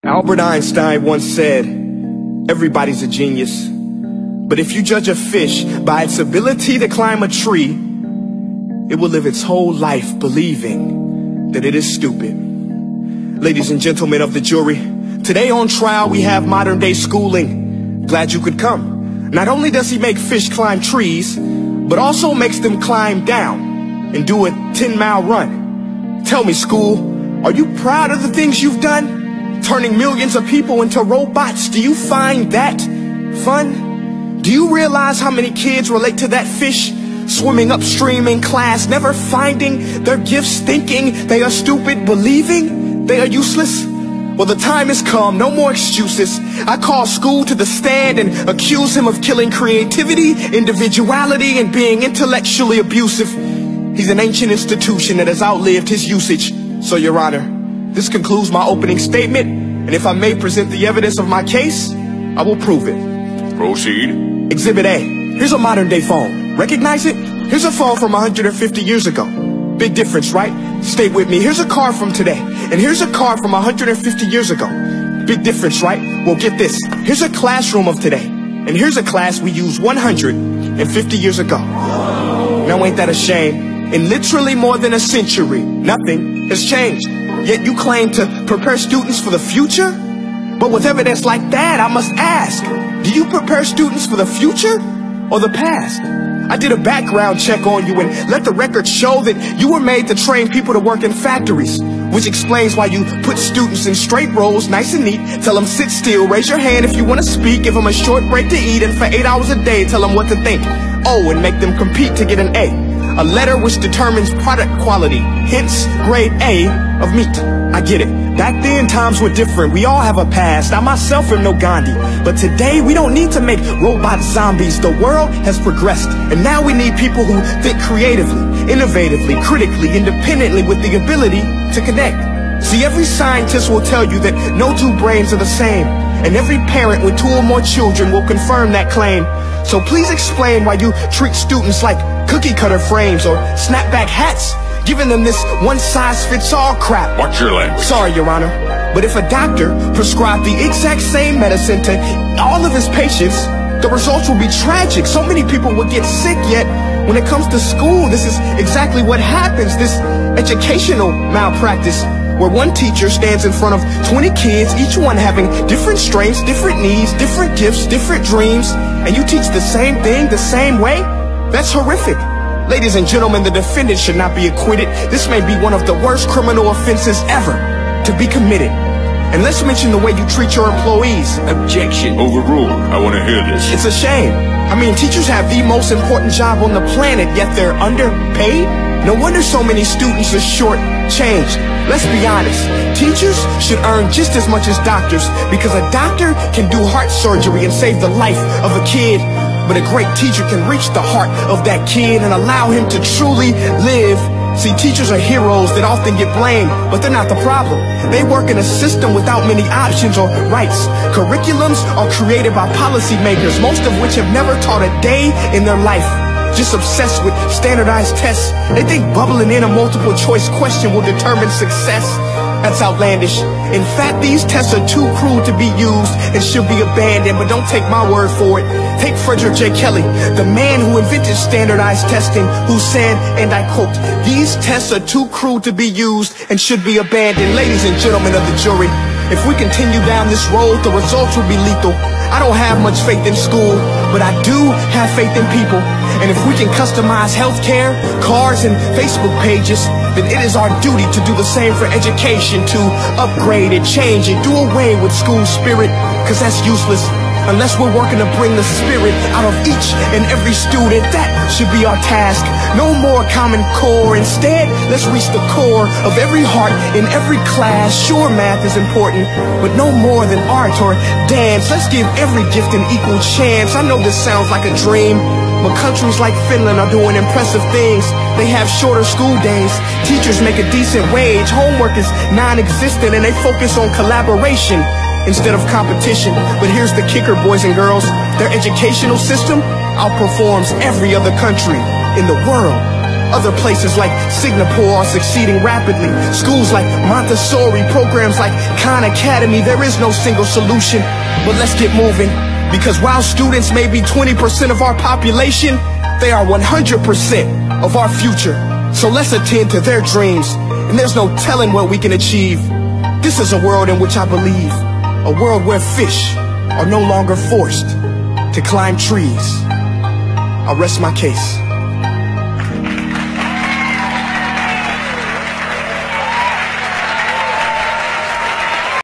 Albert Einstein once said, everybody's a genius, but if you judge a fish by its ability to climb a tree, it will live its whole life believing that it is stupid. Ladies and gentlemen of the jury, today on trial we have modern day schooling. Glad you could come. Not only does he make fish climb trees, but also makes them climb down and do a 10-mile run. Tell me, school, are you proud of the things you've done? Turning millions of people into robots, do you find that fun? Do you realize how many kids relate to that fish? Swimming upstream in class, never finding their gifts, thinking they are stupid, believing they are useless? Well, the time has come, no more excuses. I call school to the stand and accuse him of killing creativity, individuality, and being intellectually abusive. He's an ancient institution that has outlived his usage. So, Your Honor, this concludes my opening statement, and if I may present the evidence of my case, I will prove it. Proceed. Exhibit A. Here's a modern day phone. Recognize it? Here's a phone from 150 years ago. Big difference, right? Stay with me. Here's a car from today, and here's a car from 150 years ago. Big difference, right? Well, get this. Here's a classroom of today, and here's a class we used 150 years ago. Now, ain't that a shame? In literally more than a century, nothing has changed. Yet you claim to prepare students for the future? But with evidence like that, I must ask, do you prepare students for the future or the past? I did a background check on you and let the record show that you were made to train people to work in factories, which explains why you put students in straight rows, nice and neat, tell them sit still, raise your hand if you want to speak, give them a short break to eat, and for 8 hours a day tell them what to think. Oh, and make them compete to get an A letter which determines product quality, hence grade A of meat. I get it. Back then, times were different. We all have a past. I myself am no Gandhi. But today, we don't need to make robot zombies. The world has progressed. And now we need people who think creatively, innovatively, critically, independently, with the ability to connect. See, every scientist will tell you that no two brains are the same. And every parent with 2 or more children will confirm that claim. So please explain why you treat students like cookie cutter frames or snapback hats, giving them this one-size-fits-all crap. Watch your language. Sorry, Your Honor, but if a doctor prescribed the exact same medicine to all of his patients, the results will be tragic. So many people will get sick, yet when it comes to school, this is exactly what happens. This educational malpractice, where one teacher stands in front of 20 kids, each one having different strengths, different needs, different gifts, different dreams, and you teach the same thing the same way? That's horrific. Ladies and gentlemen, the defendant should not be acquitted. This may be one of the worst criminal offenses ever to be committed. And let's mention the way you treat your employees. Objection. Overruled. I want to hear this. It's a shame. I mean, teachers have the most important job on the planet, yet they're underpaid? No wonder so many students are short-changed. Let's be honest, teachers should earn just as much as doctors, because a doctor can do heart surgery and save the life of a kid, but a great teacher can reach the heart of that kid and allow him to truly live. See, teachers are heroes that often get blamed, but they're not the problem. They work in a system without many options or rights. Curriculums are created by policymakers, most of which have never taught a day in their life. Just obsessed with standardized tests. They think bubbling in a multiple choice question will determine success. That's outlandish. In fact, these tests are too cruel to be used and should be abandoned, but don't take my word for it. Take Frederick J. Kelly, the man who invented standardized testing, who said, and I quote, "These tests are too cruel to be used and should be abandoned." Ladies and gentlemen of the jury, if we continue down this road, the results will be lethal. I don't have much faith in school, but I do have faith in people. And if we can customize healthcare, cars, and Facebook pages, then it is our duty to do the same for education, to upgrade and change and do away with school spirit, because that's useless unless we're working to bring the spirit out of each and every student. That should be our task. No more Common Core. Instead, let's reach the core of every heart in every class. Sure, math is important, but no more than art or dance. Let's give every gift an equal chance. I know this sounds like a dream, but countries like Finland are doing impressive things. They have shorter school days, teachers make a decent wage, homework is non-existent, and they focus on collaboration instead of competition. But here's the kicker, boys and girls. Their educational system outperforms every other country in the world. Other places like Singapore are succeeding rapidly. Schools like Montessori, programs like Khan Academy. There is no single solution, but let's get moving. Because while students may be 20% of our population, they are 100% of our future. So let's attend to their dreams, and there's no telling what we can achieve. This is a world in which I believe, a world where fish are no longer forced to climb trees. I'll rest my case.